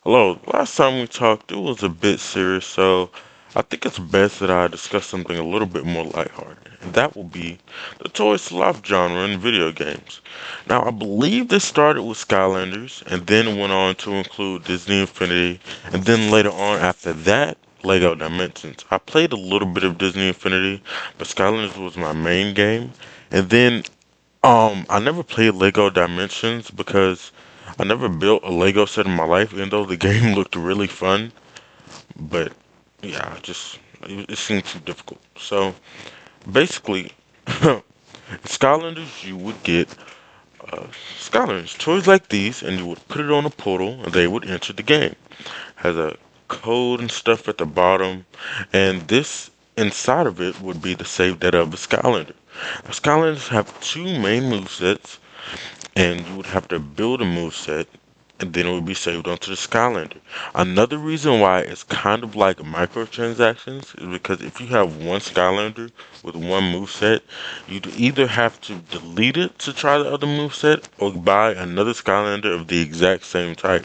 Hello, last time we talked, it was a bit serious, so I think it's best that I discuss something a little bit more lighthearted, and that will be the toy slop genre in video games. Now, I believe this started with Skylanders, and then went on to include Disney Infinity, and then later on after that, Lego Dimensions. I played a little bit of Disney Infinity, but Skylanders was my main game, and then I never played Lego Dimensions because I never built a Lego set in my life, even though the game looked really fun. But yeah, it seemed too difficult. So basically, in Skylanders, you would get uh, Skylanders toys like these, and you would put it on a portal, and they would enter the game. Has a code and stuff at the bottom, and this inside of it would be the save data of a Skylander. Now, Skylanders have two main movesets, and you would have to build a move set, and then it would be saved onto the Skylander. Another reason why it's kind of like microtransactions is because if you have one Skylander with one move set, you'd either have to delete it to try the other move set or buy another Skylander of the exact same type.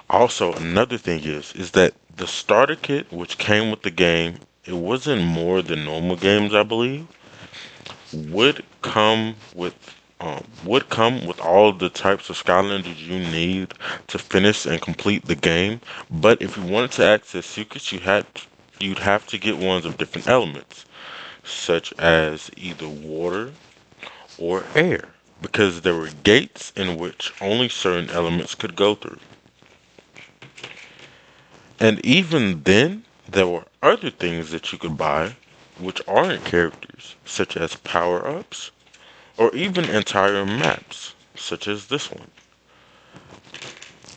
Also, another thing is that the starter kit which came with the game, it wasn't more than normal games, I believe, would come with all the types of Skylanders you need to finish and complete the game. But if you wanted to access secrets, you'd have to get ones of different elements, such as either water or air, because there were gates in which only certain elements could go through. And even then, there were other things that you could buy which aren't characters, such as power ups or even entire maps, such as this one.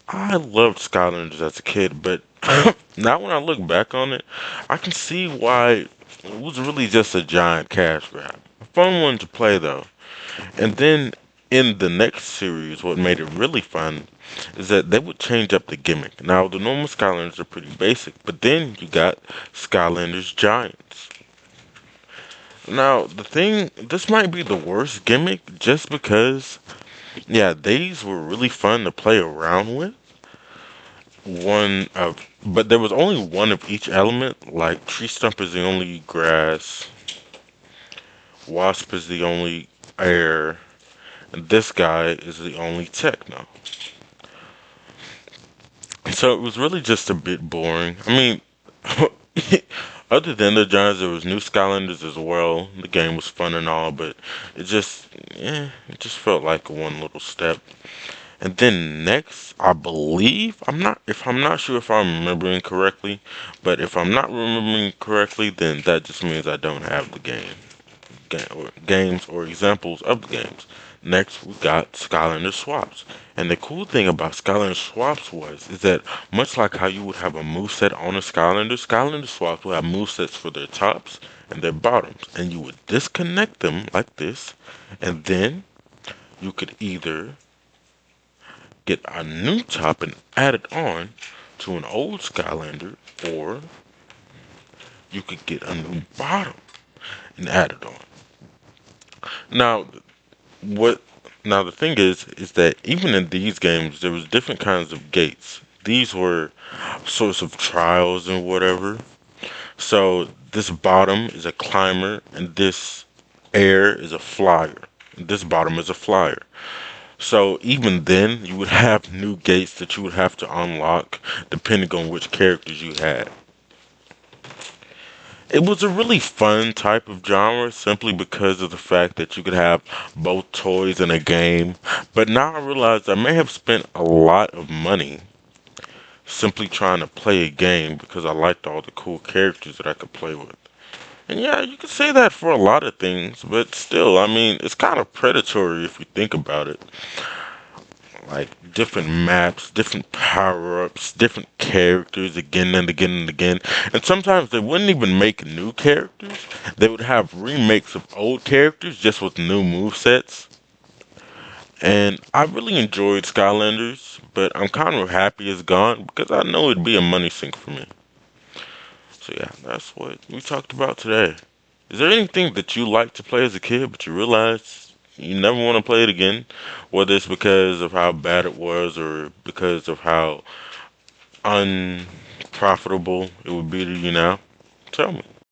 I loved Skylanders as a kid, but now when I look back on it, I can see why it was really just a giant cash grab. A fun one to play though. And then in the next series, what made it really fun is that they would change up the gimmick. Now, the normal Skylanders are pretty basic, but then you got Skylanders Giants. Now, this might be the worst gimmick just because, yeah, these were really fun to play around with. But there was only one of each element. Like tree stump is the only grass, wasp is the only air, and this guy is the only techno. So it was really just a bit boring. I mean, other than the Giants, there was new Skylanders as well. The game was fun and all, but it just felt like one little step. And then next, I believe I'm not sure if I'm remembering correctly, but if I'm not remembering correctly, then that just means I don't have the games or examples of the games. Next, we got Skylander swaps. And the cool thing about Skylander swaps is that much like how you would have a moveset on a Skylander, Skylander swaps will have movesets for their tops and their bottoms. And you would disconnect them like this, and then you could either get a new top and add it on to an old Skylander, or you could get a new bottom and add it on. Now, what? Now the thing is that even in these games, there was different kinds of gates. These were sorts of trials and whatever. So this bottom is a climber, and this air is a flyer. And this bottom is a flyer. So even then, you would have new gates that you would have to unlock depending on which characters you had. It was a really fun type of genre simply because of the fact that you could have both toys and a game. But now I realize I may have spent a lot of money simply trying to play a game because I liked all the cool characters that I could play with. And yeah, you could say that for a lot of things, but still, I mean, it's kind of predatory if you think about it. Like different maps, different power ups, different characters again and again and again. And sometimes they wouldn't even make new characters. They would have remakes of old characters just with new move sets. And I really enjoyed Skylanders, but I'm kind of happy it's gone because I know it'd be a money sink for me. So yeah, that's what we talked about today. Is there anything that you liked to play as a kid but you realized you never want to play it again, whether it's because of how bad it was or because of how unprofitable it would be to you now. Tell me.